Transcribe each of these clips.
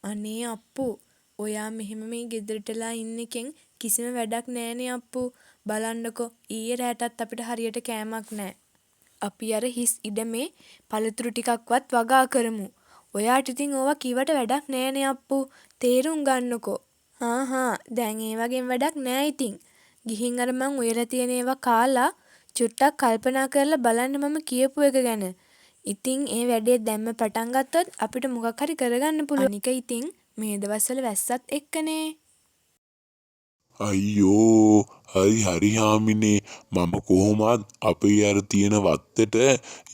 අනේ අප්පු ඔයා මෙහෙම මේ ගෙදරටලා ඉන්න එකෙන් කිසිම වැඩක් නෑනේ අප්පු. බලන්නකෝ ඊයේ රෑටත් අපිට හරියට කෑමක් නෑ. අපි අර හිස් ඉඩමේ පළතුරු ටිකක්වත් වගා කරමු. ඔයාට ඉතින් ඕවා කිව්වට වැඩක් නෑනේ අප්පු. තේරුම් ගන්නකෝ. දැන් ඒ වගේම වැඩක් නෑ ඉතින්. ගිහින් අර මං උයලා තියෙන ඒවා කාලා චුට්ටක් කල්පනා කරලා බලන්න මම කියපු එක ගැන. ඉතින් ඒ වැඩේ දැම්ම පටන් ගත්තොත් අපිට මොකක් හරි කරගන්න පුළුවන්. අනික ඉතින් මේ දවස්වල වැස්සත් එක්කනේ. අයියෝ හරි හාමිනේ මම කොහොමත් අපේ අර තියෙන වත්තට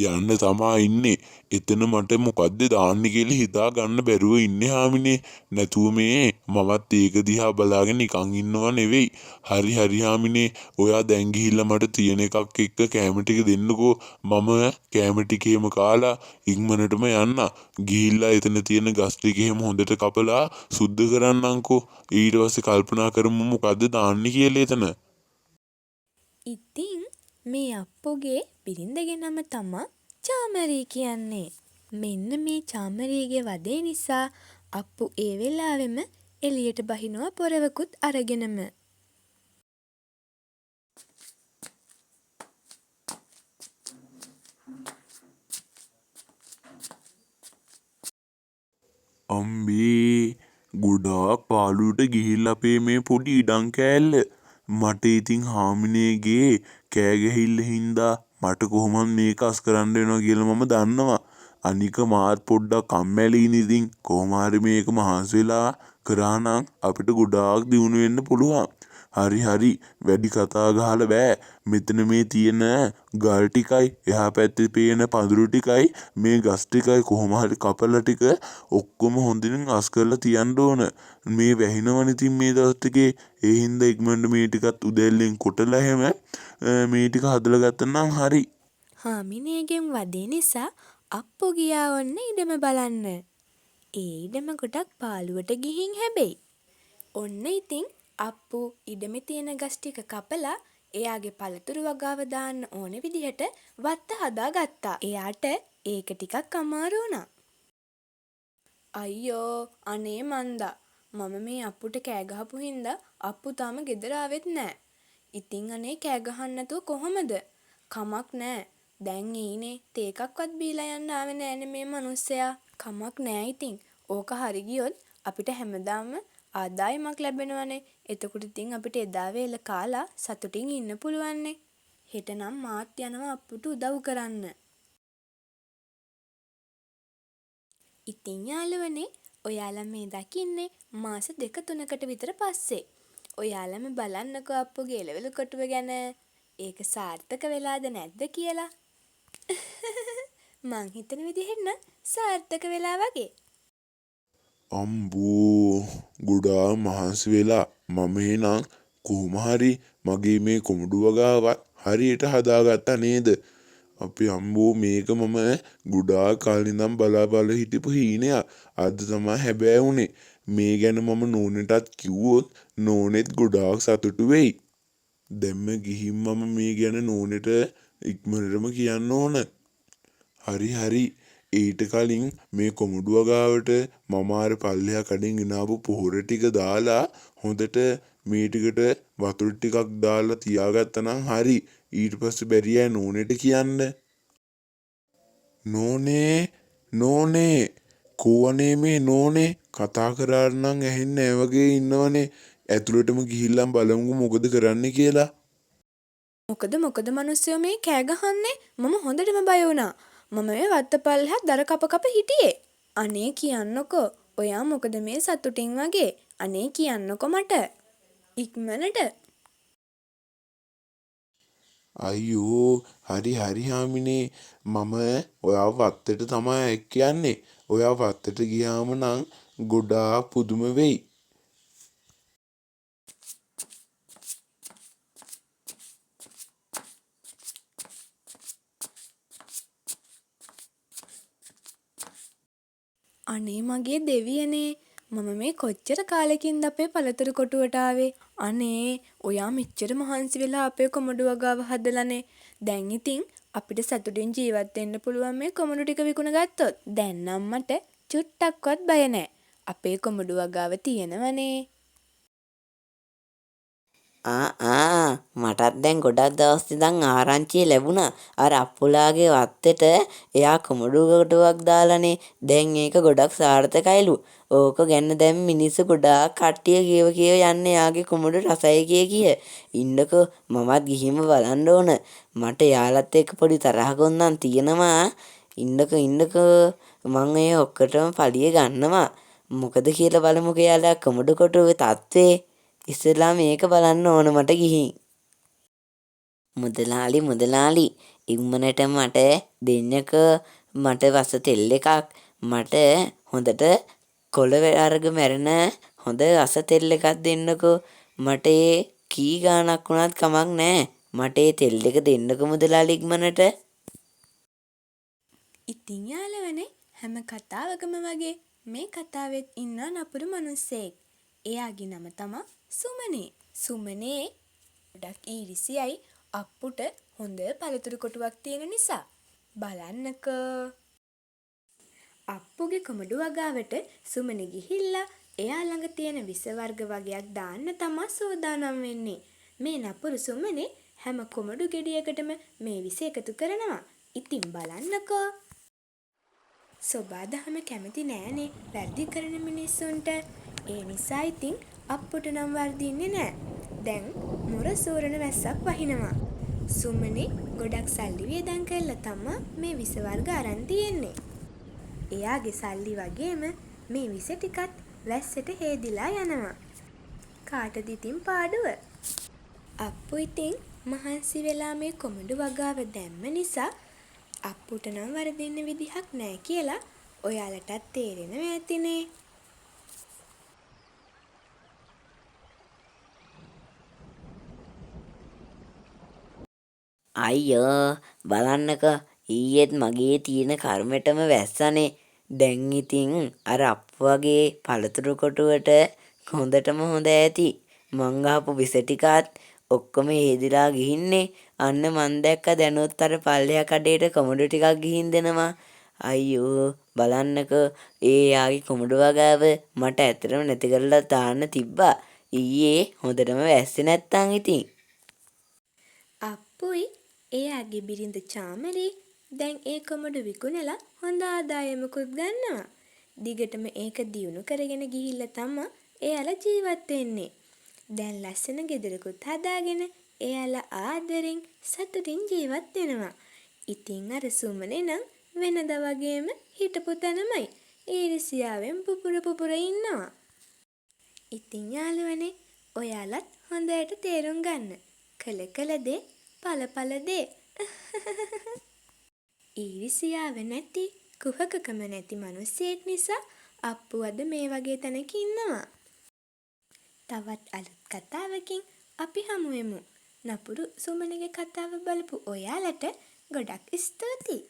යන්න තමා ඉන්නේ. එතන මට මොකද්ද දාන්න කියලා හිතා ගන්න බැරුව ඉන්නේ හාමිනේ. නැතුව මේ මමත් ඒක දිහා බලාගෙන නිකන් ඉන්නව නෙවෙයි. හරි හාමිනේ ඔයා දැන් ගිහිල්ලා මට තියෙන එකක් එක්ක කැම ටික දෙන්නකෝ. මම කැම ටිකේම කාලා ඉක්මනටම යන්න. ගිහිල්ලා එතන තියෙන ගස් ටික එහෙම හොඳට කපලා සුද්ධ කරන්නම්කෝ. ඊට පස්සේ කල්පනා කරමු මොකද්ද දාන්න කියලා එතන. ඉතින් මේ අප්පුගේ බිරිඳගේ නම තමා චාමරී කියන්නේ. මෙන්න මේ චාමරීගේ වදේ නිසා අප්පු ඒ වෙලාවෙම එළියට බහිනවා පොරවකුත් අරගෙනම. අම්බේ ගොඩාක් පාළුවට ගිහිල්ලා අපේ මේ පොඩි ඉඩම් කෑල්ල මට ඉතින් හාමිනේගේ කෑ ගහිල්ල හින්දා මට කොහොමත් මේක අස් කරන්න වෙනවා කියලා මම දන්නවා. අනික මාත් පොඩ්ඩක් කම්මැලිනේ ඉතින් කොහොම හරි මේක මහන්සි වෙලා කරා නම් අපිට ගොඩාක් දියුණු වෙන්න පුළුවන්. හරි වැඩි කතා ගහලා බෑ. මෙතන මේ තියෙන ගල් ටිකයි එහා පැත්තේ පේන පඳුරු ටිකයි මේ ගස් ටිකයි කොහොම හරි කපලා ටික ඔක්කොම හොඳින් අස් කරලා තියන්න ඕන. මේ වැහිනවනේ ඉතින් මේ දවස් ටිකේ. ඒ හින්දා ඉක්මනට මේ ටිකත් උදැල්ලෙන් කොටලා හැම මේ ටික හදලා ගත්තනම් හරි. හාමිනේගෙන් වදේ නිසා අප්පු ගියා ඔන්න ඉඩම බලන්න. ඒ ඉඩම ගොඩක් පාළුවට ගිහින් හැබැයි. ඔන්න ඉතින් අප්පු ඉඩමේ තියෙන ගස් ටික කපලා එයාගේ පළතුරු වගාව දාන්න ඕන විදිහට වත්ත හදාගත්තා. එයාට ඒක ටිකක් අමාරු වුණා. අයියෝ අනේ මන්දා මම මේ අප්පුට කෑ ගහපු හින්දා අප්පු තාම ගෙදර ආවෙත් නෑ. ඉතින් අනේ කෑ ගහන්න නැතුව කොහොමද? කමක් නෑ. දැන් ඊනේ තේ එකක්වත් බීලා යන්න ආවේ නෑනේ මේ මිනිස්සයා. කමක් නෑ ඉතින්. ඕක හරි ගියොත් අපිට හැමදාම ආදායමක් ලැබෙනවනේ. එතකොට ඉතින් අපිට එදා වේල කාලා සතුටින් ඉන්න පුළුවන්නේ. හෙට නම් මාත් යනවා අප්පුට උදව් කරන්න. ඉතින් යාළුවනේ ඔයාලා මේ දකින්නේ මාස 2-3කට විතර පස්සේ. ඔයාලම බලන්නකෝ අප්පුගේ එළවලු කොටුව ගැන. ඒක සාර්ථක වෙලාද නැද්ද කියලා. මං හිතන විදිහෙන් නම් සාර්ථක වෙලා වගේ. අම්බෝ ගොඩාක් මහන්සි වෙලා මම එහෙනම් කොහොම හරි මගේ මේ කොමඩු වගාවත් හරියට හදාගත්තා නේද? අපි අම්බෝ මේක මම ගොඩාක් කාලේ ඉඳන් බලා හිටපු හීනයක්. අද තමයි හැබෑ උනේ. මේ ගැන මම නෝනෙටත් කිව්වොත් නෝනෙත් ගොඩාක් සතුටු වෙයි. දැම්ම ගිහින් මම මේ ගැන නෝනෙට ඉක්මනටම කියන්න ඕන. හරි ඊට කලින් මේ කොමඩුව ගාවට මම අර පල්ලෙහා කඩෙන් ගෙනාවු පොහොර ටික දාලා හොඳට මේ ටිකට වතුර ටිකක් දාලා තියාගත්තා නම් හරි. ඊට පස්සේ බැරියයි නෝනෙට කියන්න. නෝනේ කෝවනේ මේ නෝනේ කතා කරාට නම් ඇහෙන්නේ නැහැ වගේ ඉන්නවනේ. ඇතුළටම ගිහිල්ලා බලමු මොකද කරන්න කියලා. මොකද මිනිස්සුયો මේ කෑ ගහන්නේ? මම හොඳටම බය වුණා. මම මේ වත්තපල්ලෙහා දර කප හිටියේ. අනේ කියන්නකෝ ඔයා මොකද මේ සතුටින් වගේ? අනේ කියන්නකෝ මට. ඉක්මනට. අයියෝ හරි හාමිනේ මම ඔයා වත්තට තමයි එක්ක යන්නේ. ඔයා වත්තට ගියාම නම් ගොඩාක් පුදුම වෙයි. අනේ මගේ දෙවියනේ මම මේ කොච්චර කාලෙකින්ද අපේ පළතුරු කොටුවට ආවේ. අනේ ඔයා මෙච්චර මහන්සි වෙලා අපේ කොමඩු වගාව හදලානේ. දැන් ඉතින් අපිට සතුටින් ජීවත් වෙන්න පුළුවන් මේ කොමඩු ටික විකුණ ගත්තොත්. දැන් නම් මට චුට්ටක්වත් බය නැහැ. අපේ කොමඩු වගාව තියෙනවනේ. මටත් දැන් ගොඩක් දවස් ඉඳන් ආරංචිය ලැබුණා. අර අප්පුලාගේ වත්තේට එයා කොමඩු කොටුවක් දාලානේ. දැන් ඒක ගොඩක් සාර්ථකයිලු. ඕක ගැන දැන් මිනිස්සු ගොඩාක් කට්ටිය කියව යන්නේ එයාගේ කොමඩු රසයි කිය. ඉන්නකෝ මමත් ගිහින් බලන්න ඕන. මට එයාලත් එක්ක පොඩි තරහක් ඔන්නම් තියෙනවා. ඉන්නකෝ මං ඒ ඔක්කොටම පලිය ගන්නවා. මොකද කියලා බලමුකෝ එයාලා කොමඩු කොටුවේ තත්ත්වේ. ඉස්සෙල්ලා මේක බලන්න ඕන මට ගිහින්. මුදලාලි ඉක්මනට මට දෙන්නකෝ මට වස තෙල් එකක්. මට හොඳට කොළ අරග මැරෙන හොඳ රස තෙල් එකක් දෙන්නකෝ. මට ඒ කී ගාණක් වුණත් කමක් නෑ. මට ඒ තෙල් එක දෙන්නකෝ මුදලාලි ඉක්මනට. ඉතින් යාළුවනේ හැම කතාවකම වගේ මේ කතාවෙත් ඉන්නා නපුරු මිනිස්සෙක්. එයාගේ නම තමා සුමනේ. සුමනේ ගොඩක් ඊරිසියයි අප්පුට හොඳ පළතුරු කොටුවක් තියෙන නිසා. බලන්නකෝ. අප්පුගේ කොමඩු වගාවට සුමනේ ගිහිල්ලා එයා ළඟ තියෙන විස වර්ග වගයක් දාන්න තමා සූදානම් වෙන්නේ. මේ නපුරු සුමනේ හැම කොමඩු ගෙඩියකටම මේ විස එකතු කරනවා. ඉතින් බලන්නකෝ. සොබාදහම කැමති නෑනේ වැරදි කරන මිනිස්සුන්ට. ඒ නිසා ඉතින් අප්පුට නම් වර්දින්නේ නෑ. දැන් මුරසූරන වැස්සක් වහිනවා. සුමනේ ගොඩක් සල්ලි වියදම් කරලා තමා මේ විස වර්ග අරන් තියෙන්නේ. එයාගේ සල්ලි වගේම මේ විස ටිකත් වැස්සට හේදිලා යනවා. කාටද ඉතින් පාඩුව? අප්පු ඉතින් මහන්සි වෙලා මේ කොමඩු වගාව දැම්ම නිසා අප්පුට නම් වරදින්න විදිහක් නෑ කියලා ඔයාලටත් තේරෙනවා ඇතිනේ. අයියෝ බලන්නකෝ ඊයේත් මගේ තියෙන කර්මෙටම වැස්සනේ. දැන් ඉතින් අර අප්පුවගේ පළතුරු කොටුවට හොඳටම හොඳ ඇති. මං ගහපු විස ටිකත් ඔක්කොම හේදිලා ගිහින්නේ. අන්න මං දැක්ක දැනුත් අර පල්ලෙහා කඩේට කොමඩු ටිකක් ගිහින් දෙනවා. අයියෝ බලන්නකෝ ඒ යාගේ කොමඩු වගාව මට ඇත්තටම නැති කරලා දාන්න තිබ්බා. ඊයේ හොඳටම වැස්සේ නැත්තම් ඉතින්. අප්පුයි එයාගේ බිරිඳ චාමරි දැන් ඒ කොමඩු විකුණලා හොඳ ආදායමකුත් ගන්නවා. දිගටම ඒක දියුණු කරගෙන ගිහිල්ලා තමා එයාලා ජීවත් වෙන්නේ. දැන් ලස්සන ගෙදරකුත් හදාගෙන එයාලා ආදරෙන් සතුටින් ජීවත් වෙනවා. ඉතින් අර සුමනේ නම් වෙනදා වගේම හිටපු තැනමයි ඊරිසියාවෙන් පුපුර ඉන්නවා. ඉතින් යාළුවනේ ඔයාලත් හොඳට තේරුම් ගන්න. කළ දේ ඵල දේ. ඊරිසියාව නැති කුහකකම නැති මිනිස්සෙක් නිසා අප්පු අද මේ වගේ තැනක ඉන්නවා. තවත් අලුත් කතාවකින් අපි හමු වෙමු. නපුරු සුමනගේ කතාව බලපු ඔයාලට ගොඩක් ස්තුතියි.